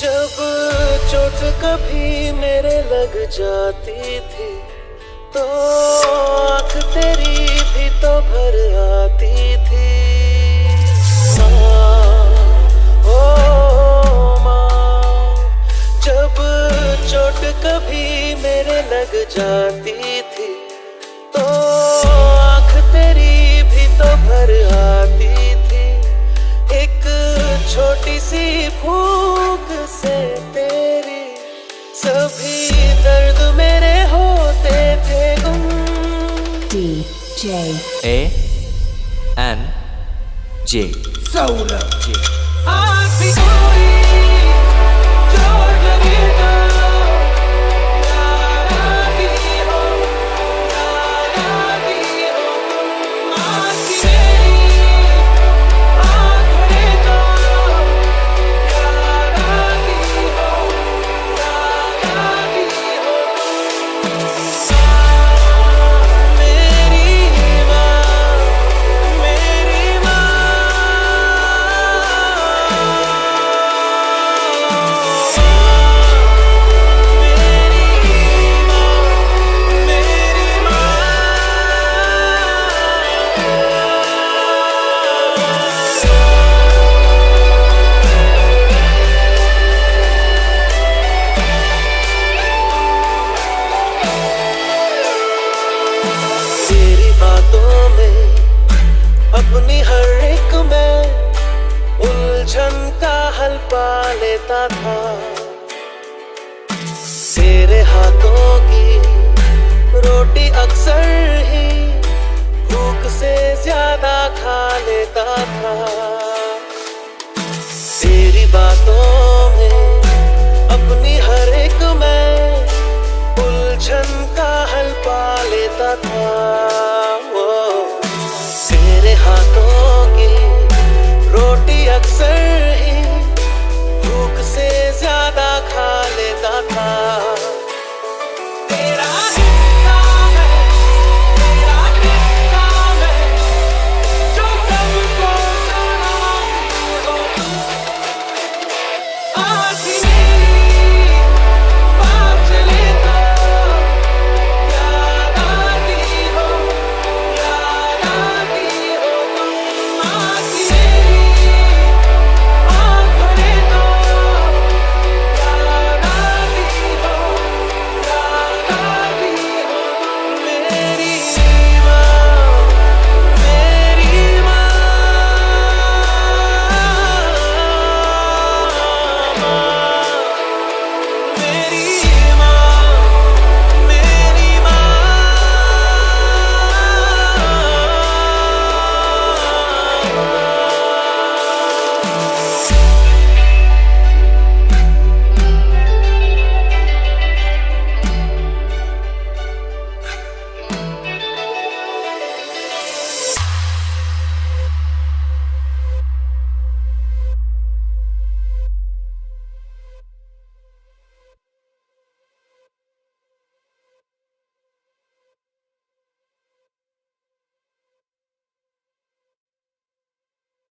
जब चोट कभी मेरे लग जाती थी तो आँख तेरी भी तो भर आती थी। माँ, जब चोट कभी मेरे लग जाती थी तो आँख तेरी भी तो भर आती थी। एक छोटी सी भूख से तेरी सभी दर्द मेरे होते थे गुम। DJ A-N-J Saurabh J आज भी कोई चोट लगी तो याद आती हो, याद आती हो। आज भी मेरी आँखें तो याद आती हो, याद आती हो। मेरी माँ, मेरी माँ। तेरी बातों में अपनी हर एक मैं उलझन का हल पा लेता था। तेरे हाथों की रोटी अक्सर ही भूख से ज्यादा खा लेता था। तेरी बातों में अपनी हर एक मैं उलझन का हल पा लेता था। तेरे हाथों की रोटी अक्सर